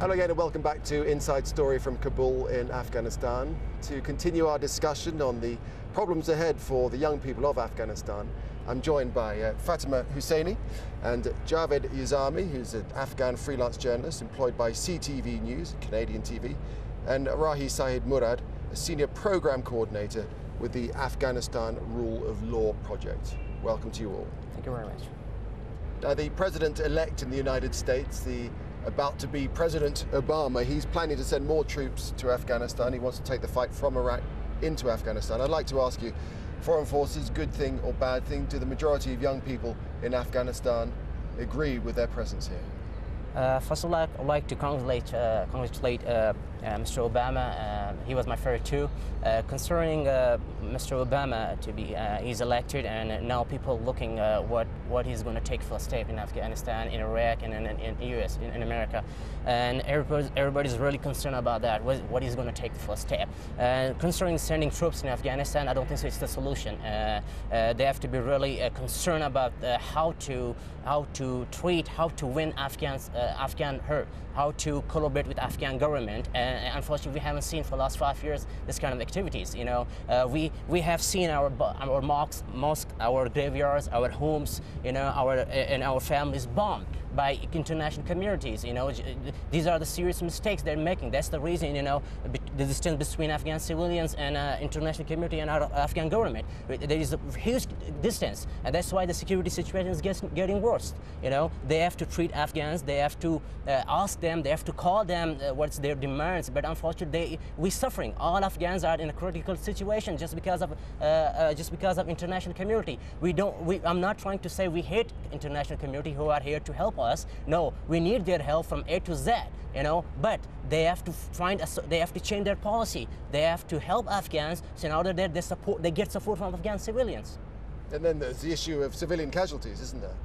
Hello again and welcome back to Inside Story from Kabul in Afghanistan. To continue our discussion on the problems ahead for the young people of Afghanistan, I'm joined by Fatima Husseini and Javed Yazami, who's an Afghan freelance journalist employed by CTV News, Canadian TV, and Rahi Sahid Murad, a senior program coordinator with the Afghanistan Rule of Law project. Welcome to you all. Thank you very much. The president-elect in the United States, the about to be President Obama, he's planning to send more troops to Afghanistan. He wants to take the fight from Iraq into Afghanistan. I'd like to ask you, foreign forces, good thing or bad thing? Do the majority of young people in Afghanistan agree with their presence here? First of all, I'd like to congratulate Mr. Obama. He was my favorite too. Concerning Mr. Obama to be, he's elected, and now people looking what he's going to take for a step in Afghanistan, in Iraq, and in the U.S., in America, and everybody's really concerned about that. What he's going to take for a step. Concerning sending troops in Afghanistan, I don't think so it's the solution. They have to be really concerned about how to treat, how to win Afghan hurt, how to collaborate with Afghan government. And unfortunately, we haven't seen for the last 5 years this kind of activities. You know, we have seen our mosques, our graveyards, our homes, you know, our families bombed by international communities. You know, these are the serious mistakes they're making. That's the reason, you know, the distance between Afghan civilians and international community and our Afghan government. There is a huge distance, and that's why the security situation is getting worse. You know, they have to treat Afghans, they have to ask them, they have to call them what's their demands. But unfortunately, we're suffering. All Afghans are in a critical situation just because of international community. I'm not trying to say we hate international community who are here to help us. No, we need their help from A to Z. You know, but they have to they have to change their policy. They have to help Afghans, so in order that they get support from Afghan civilians. And then there's the issue of civilian casualties, isn't there?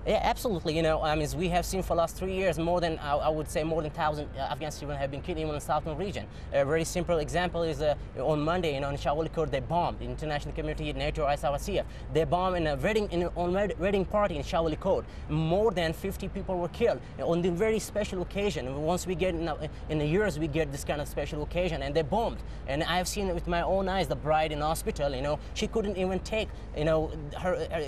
Yeah, absolutely. You know, as we have seen for the last 3 years, more than, I would say, more than 1,000 Afghan civilians have been killed even in the southern region. A very simple example is on Monday, you know, in Shawalikot, they bombed the international community, NATO, ISAF. They bombed in a wedding party in Shawalikot. More than 50 people were killed on the very special occasion. Once we get in the years, we get this kind of special occasion, and they bombed. And I have seen it with my own eyes. The bride in hospital, you know, she couldn't even take, you know,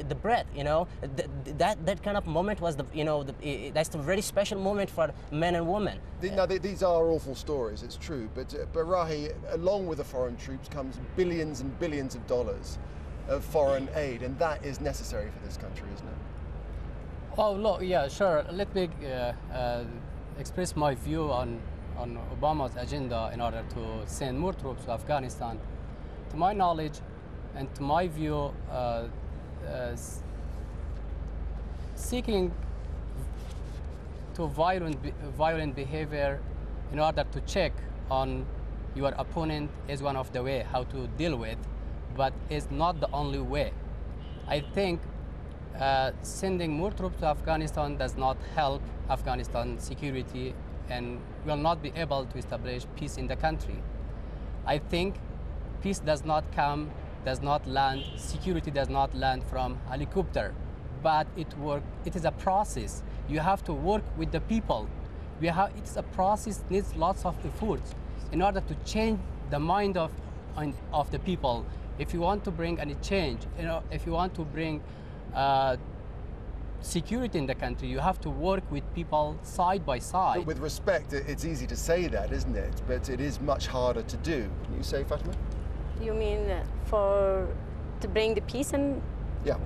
the breath. You know, that kind of moment was that's the very special moment for men and women. Now, these are awful stories, it's true, but Rahi, along with the foreign troops comes billions and billions of dollars of foreign aid, and that is necessary for this country, isn't it? Oh, look, yeah, sure. Let me express my view on Obama's agenda in order to send more troops to Afghanistan. To my knowledge and to my view, seeking to violent behavior in order to check on your opponent is one of the way how to deal with, but it's not the only way. I think sending more troops to Afghanistan does not help Afghanistan security and will not be able to establish peace in the country. I think peace does not land, security does not land from helicopter. But it is a process. You have to work with the people. It's a process, needs lots of efforts in order to change the mind of the people. If you want to bring any change, you know, if you want to bring security in the country, you have to work with people side by side. But with respect, it's easy to say that, isn't it? But it is much harder to do. Can you say, Fatima? You mean to bring the peace and? Yeah.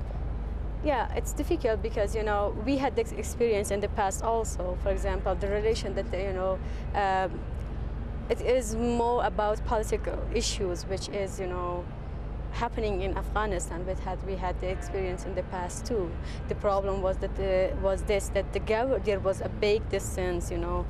Yeah, it's difficult because, you know, we had this experience in the past also. For example, the relation that, you know, it is more about political issues, which is, you know, happening in Afghanistan. We had the experience in the past too. The problem was that there was a big distance, you know,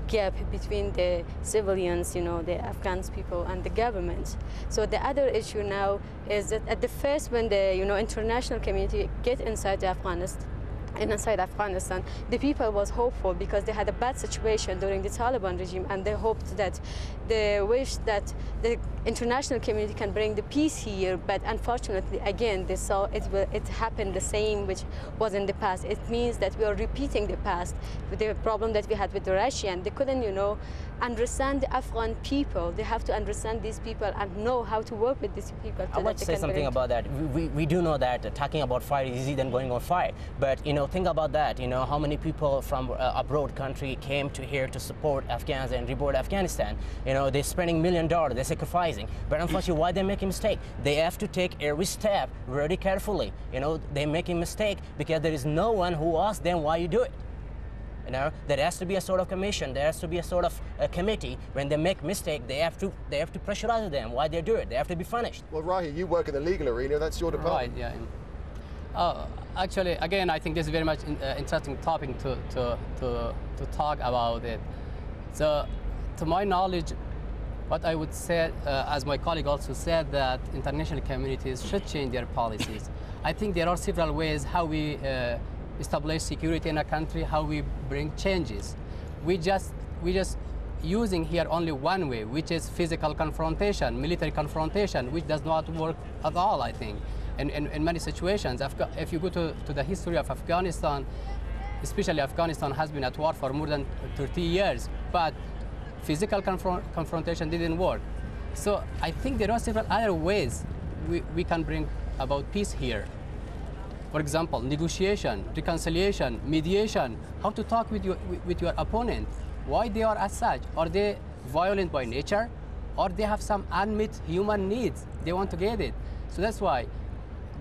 gap between the civilians, you know, the Afghan people and the government. So the other issue now is that at the first, when the international community get inside Afghanistan, inside Afghanistan, the people was hopeful because they had a bad situation during the Taliban regime, and they hoped that, they wished that the international community can bring the peace here. But unfortunately, again, they saw it happened the same which was in the past. It means that we are repeating the past. The problem that we had with the Russian, they couldn't, understand the Afghan people. They have to understand these people and know how to work with these people. I want to say something about that. We do know that talking about fire is easier than going on fire. But think about that. How many people from abroad country came to here to support Afghans and rebuild Afghanistan. They're spending $1 million. They're sacrificing. But unfortunately, why they make a mistake? They have to take every step very carefully. They make a mistake because there is no one who asks them why you do it. There has to be a sort of commission. There has to be a sort of a committee. When they make mistake, they have to pressurize them why they do it. They have to be punished. Well, Rahi, you work in the legal arena. That's your department. Right. Yeah. Actually, again, I think this is very much interesting topic to talk about it. So, to my knowledge, what I would say, as my colleague also said, that international communities should change their policies. I think there are several ways how we establish security in a country, how we bring changes. We just using here only one way, which is physical confrontation, military confrontation, which does not work at all, I think. In many situations, if you go to the history of Afghanistan, especially Afghanistan has been at war for more than 30 years, but physical confrontation didn't work. So I think there are several other ways we can bring about peace here. For example, negotiation, reconciliation, mediation, how to talk with your opponent, why they are as such. Are they violent by nature? Or they have some unmet human needs, they want to get it. So that's why,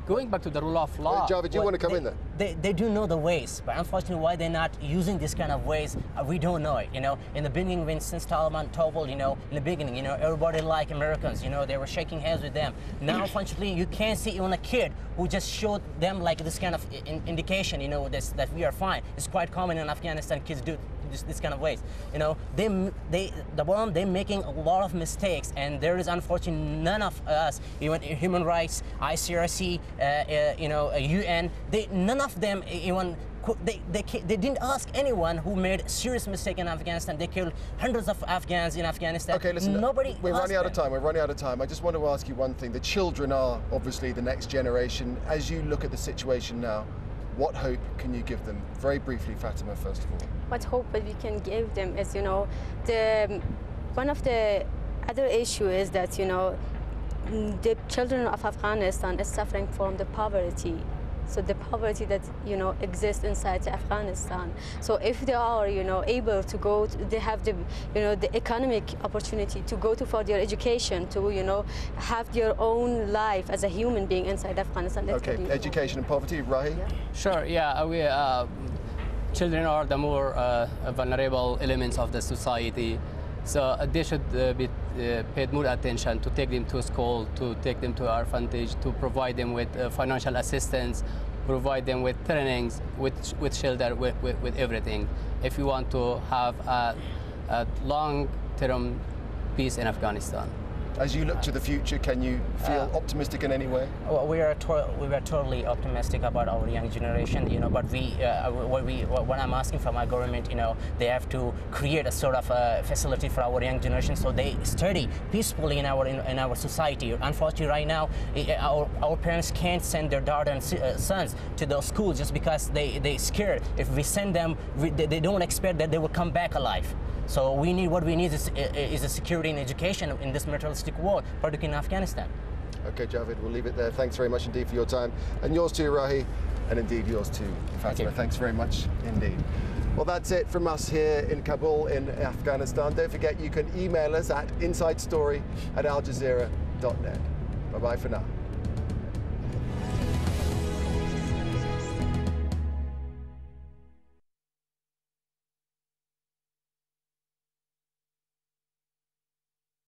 going back to the rule of law. Javed, do you want to come in there? They do know the ways, but unfortunately why they're not using this kind of ways, we don't know it. In the beginning, since Taliban toppled, in the beginning, everybody liked Americans, they were shaking hands with them. Now, unfortunately, you can't see even a kid who just showed them like this kind of indication, that we are fine. It's quite common in Afghanistan, kids do this kind of ways. They're making a lot of mistakes, and there is unfortunately none of us, even human rights, ICRC, UN, none of them even they didn't ask anyone who made serious mistake in Afghanistan. They killed hundreds of Afghans in Afghanistan. Okay, listen, we're running out of time. We're running out of time. I just want to ask you one thing. The children are obviously the next generation. As you look at the situation now, what hope can you give them? Very briefly, Fatima, first of all. What hope that we can give them is, one of the other issue is that, the children of Afghanistan is suffering from the poverty. So the poverty that exists inside Afghanistan. So if they are able to go, they have the the economic opportunity to go to for their education, to have their own life as a human being inside Afghanistan. Okay, education and poverty, Rahi? Yeah. Sure. Yeah. Children are the more vulnerable elements of the society. So they should be paid more attention to take them to school, to take them to orphanage, to provide them with financial assistance, provide them with trainings, with shelter, with everything. If you want to have a long-term peace in Afghanistan. As you look to the future, can you feel optimistic in any way? Well, we are totally optimistic about our young generation, but what I'm asking from our government, they have to create a sort of facility for our young generation so they study peacefully in our society. Unfortunately, right now, our parents can't send their daughters and sons to those schools just because they're scared. If we send them, they don't expect that they will come back alive. So what we need is a security and education in this materialistic world, particularly in Afghanistan. Okay, Javed, we'll leave it there. Thanks very much indeed for your time. And yours too, Rahi, and indeed yours too, Fatima. Thanks very much indeed. Well, that's it from us here in Kabul in Afghanistan. Don't forget you can email us at insidestory@aljazeera.net. Bye-bye for now.